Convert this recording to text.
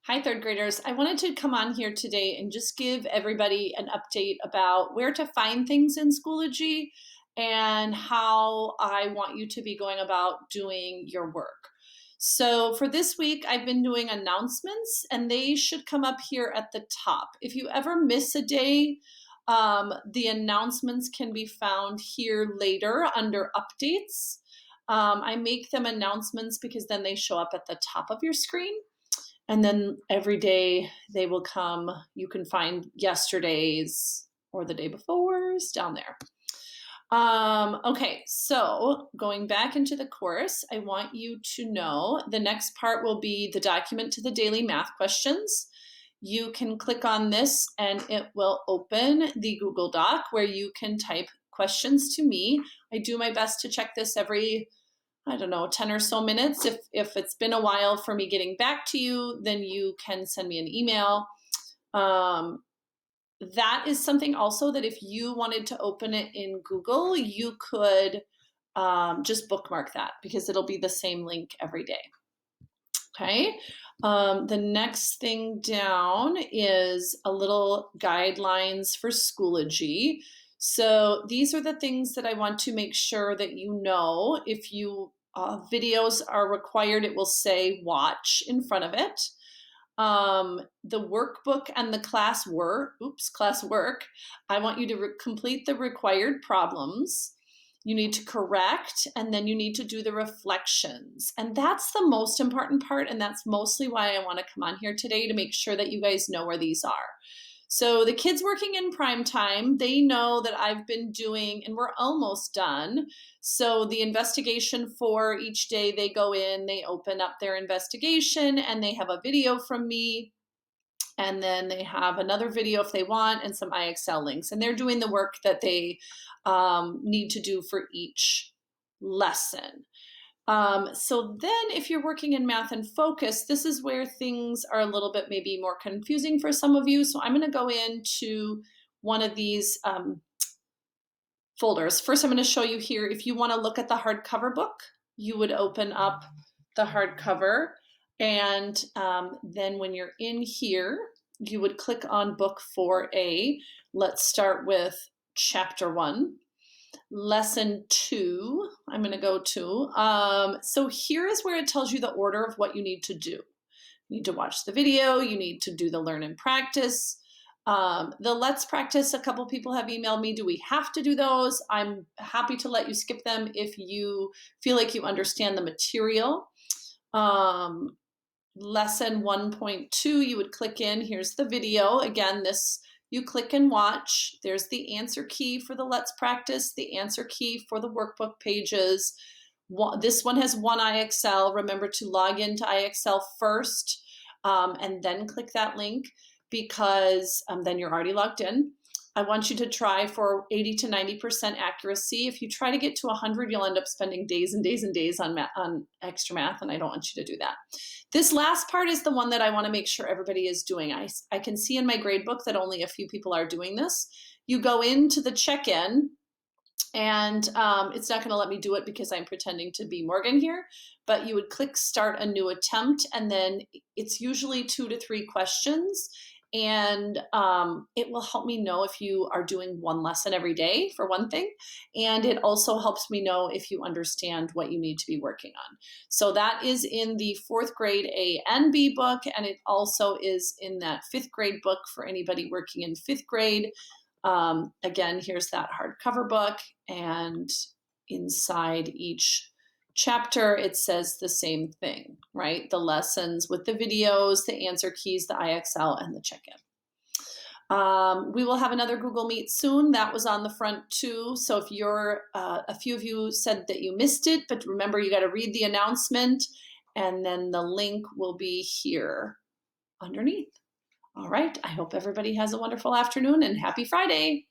Hi, third graders. I wanted to come on here today and just give everybody an update about where to find things in Schoology and how I want you to be going about doing your work. So, for this week, I've been doing announcements and they should come up here at the top. If you ever miss a day, the announcements can be found here later under updates. I make them announcements because then they show up at the top of your screen. And then every day they will come. You can find yesterday's or the day before's down there. Okay, so going back into the course, I want you to know the next part will be the document to the daily math questions. You can click on this and it will open the Google Doc where you can type questions to me. I do my best to check this every, I don't know, 10 or so minutes. If it's been a while for me getting back to you, then you can send me an email. That is something also that if you wanted to open it in Google, you could just bookmark that because it'll be the same link every day. Okay. The next thing down is a little guidelines for Schoology. So these are the things that I want to make sure that you know. If you videos are required, it will say watch in front of it. The workbook and the classwork, I want you to complete the required problems. You need to correct, and then you need to do the reflections. And that's the most important part, and that's mostly why I want to come on here today to make sure that you guys know where these are. So the kids working in prime time, they know that I've been doing, and we're almost done. So the investigation for each day, they go in, they open up their investigation, and they have a video from me. And then they have another video if they want and some IXL links. And they're doing the work that they need to do for each lesson. So then if you're working in Math in Focus, this is where things are a little bit maybe more confusing for some of you. So I'm going to go into one of these folders. First, I'm going to show you here, if you want to look at the hardcover book, you would open up the hardcover. And then when you're in here, you would click on book 4A. Let's start with chapter 1. Lesson 2, I'm going to go to. So here is where it tells you the order of what you need to do. You need to watch the video. You need to do the learn and practice. The let's practice, a couple people have emailed me, do we have to do those? I'm happy to let you skip them if you feel like you understand the material. Lesson 1.2, you would click in, here's the video. Again, this you click and watch. There's the answer key for the let's practice, the answer key for the workbook pages. This one has one IXL. Remember to log into IXL first and then click that link because then you're already logged in. I want you to try for 80 to 90% accuracy. If you try to get to 100, you'll end up spending days and days and days on extra math, and I don't want you to do that. This last part is the one that I want to make sure everybody is doing. I can see in my gradebook that only a few people are doing this. You go into the check-in, and it's not going to let me do it because I'm pretending to be Morgan here, but you would click start a new attempt, and then it's usually 2 to 3 questions. And it will help me know if you are doing one lesson every day, for one thing. And it also helps me know if you understand what you need to be working on. So that is in the 4th grade A and B book, and it also is in that 5th grade book for anybody working in 5th grade. Again, here's that hardcover book, and inside each chapter, it says the same thing, right? The lessons with the videos, the answer keys, the IXL, and the check-in. We will have another Google Meet soon. That was on the front too. So if you're, a few of you said that you missed it, but remember you got to read the announcement, and then the link will be here underneath. All right. I hope everybody has a wonderful afternoon and happy Friday.